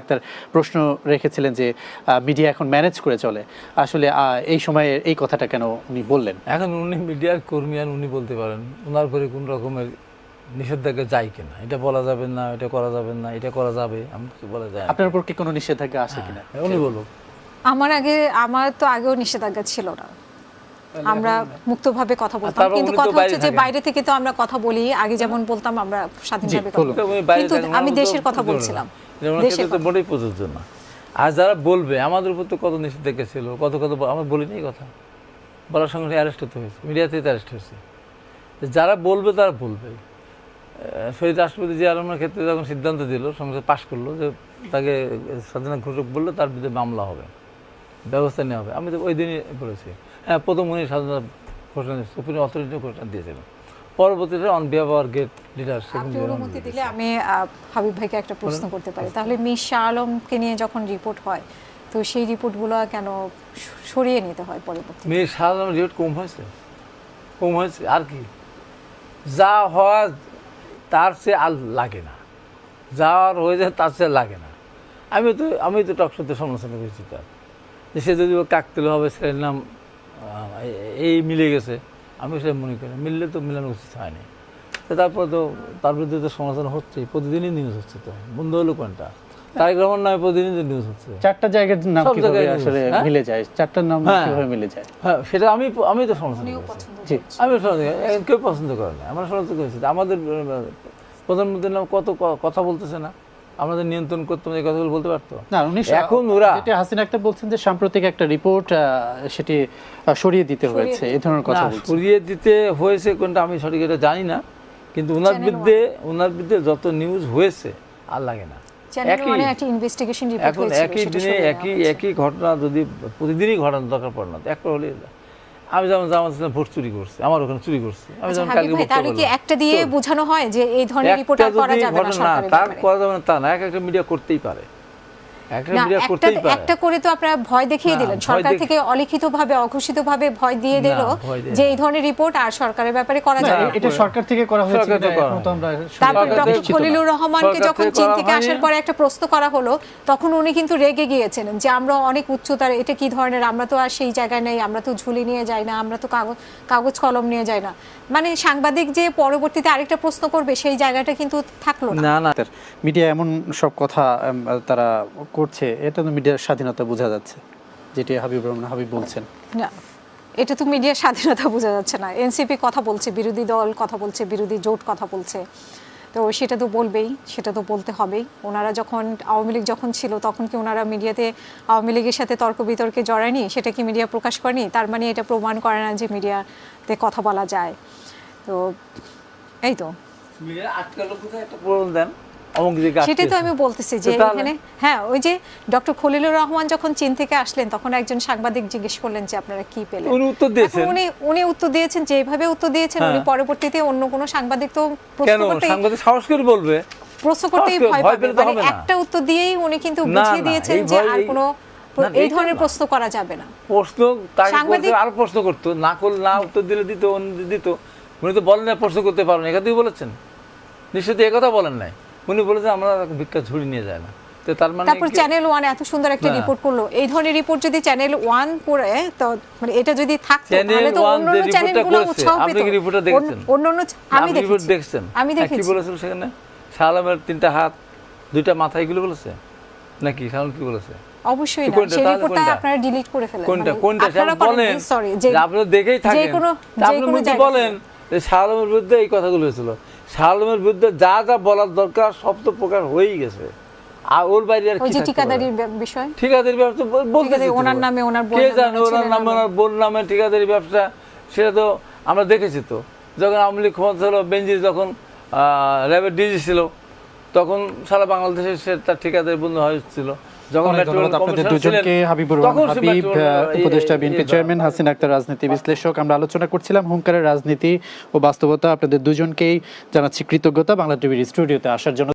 একটা প্রশ্ন রেখেছিলেন যে মিডিয়া এখন ম্যানেজ করে চলে, আসলে এই সময়ে এই কথাটা কেন উনি বললেন? এখন উনি মিডিয়ার কর্মী আর উনি বলতে পারেন ওনার উপরে কোন রকমের নিষেধাজ্ঞা যায় কিনা, এটা বলা যাবে না, এটা করা যাবে না, এটা করা যাবে, আমি কি বলা যায়? আপনার উপর কি কোনো নিষেধাজ্ঞা আসে কিনা? উনি বলুক। আমার তো আগেও নিষেধাজ্ঞা ছিল না, আমরা মুক্তভাবে কথা বলতাম, কিন্তু কথা হচ্ছে যে বাইরে থেকে তো আমরা কথা বলি, আগে যেমন বলতাম আমরা স্বাধীনভাবে কথা বলি, কিন্তু আমি দেশের কথা বলছিলাম, দেশের কথা মোটেই প্রযোজ্য না। আর যারা বলবে আমাদের উপর তো কত নিষেধাজ্ঞা ছিল, কত আমরা বলিনি এই কথা, বলার সঙ্গে অ্যারেস্ট হতে হয়েছে, মিডিয়াতে অ্যারেস্ট হয়েছে। যারা বলবে তারা বলবে। শহীদ রাষ্ট্রপতি জিয়া রহমানের ক্ষেত্রে যখন সিদ্ধান্ত দিল, সংসদ পাশ করলো যে তাকে স্বাধীনতা ঘোষক বললে তার বিরুদ্ধে মামলা হবে, ব্যবস্থা নেওয়া হবে, আমি তো ওই দিনই বলেছি। হ্যাঁ, প্রথম উনি স্বাধীনতা ঘোষণা সুপ্রিম অথরিটি ঘোষণা দিয়েছিলেন, পরবর্তীতে on behalf hour great leader অনুমতি দিলে আমি হাবিব ভাইকে একটা প্রশ্ন করতে পারি, তাহলে মির শাহ আলমকে নিয়ে যখন রিপোর্ট হয়, তো সেই রিপোর্টগুলো কেন সরিয়ে নিতে হয় পরবর্তীতে? মির শাহ আলমের রিপোর্ট কম হয়েছে আর কি, যা হওয়া তার চেয়ে আর লাগে না, যাওয়ার হয়ে যায় তার চেয়ে লাগে না। আমি তো টকশোতে সমালোচনা করেছি তার, যে সে যদি কাকতেল হবে ছেলের নাম এই মিলে গেছে, আমি সেটা মনে করি মিললে তো মিলানো উচিত হয়নি। তারপর তো তার বিরুদ্ধে তো সমালোচনা হচ্ছেই, প্রতিদিনই নিউজ হচ্ছে, তো বন্ধ হলো কোনটা? তারেক রহমান নামে প্রতিদিন নিউজ হচ্ছে, চারটা জায়গার নাম কিভাবে আসলে মিলে যায়, চারটার নাম কিভাবে মিলে যায়? হ্যাঁ, সেটা আমি তো সমালোচনা করেছি, আমি কেউ পছন্দ করে না, আমরা সমালোচনা করেছি। আমাদের প্রধানমন্ত্রীর নাম কত কথা বলতেছে না, আমাদের নিয়ন্ত্রণ করতে এই কথাগুলো বলতে পারতো না। উনি এখন ওরা যেটা হাসিনা আক্তার বলছেন যে সাম্প্রতিক একটা রিপোর্ট সেটি সরিয়ে দিতে হয়েছে, এই ধরনের কথা বলছেন। সরিয়ে দিতে হয়েছে কোনটা আমি সঠিক এটা জানি না, কিন্তু ওনার বিরুদ্ধে যত নিউজ হয়েছে আর লাগে না। এখন একই দিনে একই ঘটনা যদি প্রতিদিনই ঘটানো দরকার পড়ে না, একটা হলে আমি যেমন ভোট চুরি করছি, আমার ওখানে চুরি করছি, আমি যেমন তাহলে কি একটা দিয়ে বোঝানো হয় যে এই ধরনের রিপোর্ট আর করা যাবে না? তার করা যাবে না তা না, একটা মিডিয়া করতেই পারে, একটা করে তো আপনারা ভয় দেখিয়ে দিলেন, সরকার থেকে অলিখিতভাবে অঘোষিতভাবে ভয় দিয়ে দিল যে এই ধরনের রিপোর্ট আর সরকারের ব্যাপারে করা যাবে না। এটা সরকার থেকে করা হয়েছে, এখন তো আমরা। তারপর ডক্টর খলিলুর রহমানকে যখন চীন থেকে আসার পরে একটা প্রশ্ন করা হলো, তখন উনি কিন্তু রেগে গিয়েছিলেন যে আমরা অনেক উচ্চতার, এটা কি ধরনের, আমরা তো আর সেই জায়গায় নেই, আমরা তো ঝুলি নিয়ে যাই না, আমরা তো কাগজ কলম নিয়ে যাই না, মানে সাংবাদিক যে পরবর্তীতে আরেকটা প্রশ্ন করবে সেই জায়গাটা কিন্তু থাকলো না। না, মিডিয়া এমন সব কথা তারা করছে, এটা তো মিডিয়ার স্বাধীনতা বোঝা যাচ্ছে, যেটি হাবিব বলছেন। না, এটা তো মিডিয়ার স্বাধীনতা বোঝা যাচ্ছে না। এনসিপি কথা বলছে, বিরোধী দল কথা বলছে, বিরোধী জোট কথা বলছে, তো সেটা তো বলবেই, সেটা তো বলতে হবেই। ওনারা যখন আওয়ামী লীগ যখন ছিল, তখন কি ওনারা মিডিয়াতে আওয়ামী লীগের সাথে তর্ক বিতর্কে জড়ায়নি? সেটা কি মিডিয়া প্রকাশ করেনি? তার মানে এটা প্রমাণ করে না যে মিডিয়াতে কথা বলা যায়। তো এই তো সেটাই তো আমি বলতেছি যে এখানে, হ্যাঁ, ওই যে ডক্টর খলিলুর রহমান যখন চীন থেকে আসলেন, তখন একজন সাংবাদিক জিজ্ঞেস করলেন যে আপনারা কি পেলেন, উনি উত্তর দিয়েছেন যেভাবে উত্তর দিয়েছেন, উনি পরবর্তীতে অন্য কোনো সাংবাদিক তো প্রশ্ন করতেই ভয় পাবে, মানে একটা উত্তর দিয়েই উনি কিন্তু বুঝিয়ে দিয়েছেন যে আর কোনো এই ধরনের প্রশ্ন করা যাবে না। সাংবাদিক আর প্রশ্ন করতো না, না উত্তর দিলে দিত, উনি তো বলেন না প্রশ্ন করতে পারেন, একাধিক বলেছেন, নিশ্চয়ই একথা বলেন নাই, উনি বলেছেন আমরা ভিক্ষা ঝুড়ি নিয়ে যায় না। তো তার মানে তারপর চ্যানেল 1 এত সুন্দর একটা রিপোর্ট করলো, এই ধরনের রিপোর্ট যদি চ্যানেল 1 করে, তো মানে এটা যদি থাকতো তাহলে তো অন্যান্য চ্যানেলগুলো উৎসাহ পেত। আপনি কি রিপোর্টটা দেখেছেন? অন্যান্য আমি দেখেছি, আমি দেখেছি। কি বলেছিল সেখানে? শাহ আলমের 3টা হাত 2টা মাথা, এগুলো বলেছে নাকি? শাহ আলম কি বলেছে? অবশ্যই না, সেই রিপোর্টটা আপনারা ডিলিট করে ফেলেন। কোনটা আপনারা বলেন, সরি, যে আপনারা দেখেই থাকেন, আপনি কি বলেন যে শাহ আলমের বিরুদ্ধে এই কথাগুলো হয়েছিল? শাহ আলমের বিরুদ্ধে যা যা বলার দরকার সব তো প্রকার হয়েই গেছে, আর ওর বাইরে আর কি? ঠিকাদারির বিষয়, ঠিকাদারি ব্যবসা বলতে ওনার নামে, ওনার বোন নামে ঠিকাদারি ব্যবসা, সেটা তো আমরা দেখেছি। তো যখন আওয়ামী লীগ ক্ষমতা ছিল, বেনজির যখন র্যাবের ডিজি ছিল, তখন সারা বাংলাদেশে সে তার ঠিকাদারি বন্ধ হয়েছিল। আপনাদের দুজনকে, হাবিব, উপদেষ্টা বিএনপি চেয়ারম্যান, হাসিনা আক্তার রাজনীতি বিশ্লেষক, আমরা আলোচনা করছিলাম হুঙ্কারের রাজনীতি ও বাস্তবতা। আপনাদের দুজনকেই জানাচ্ছি কৃতজ্ঞতা বাংলা টিভির স্টুডিওতে আসার জন্য।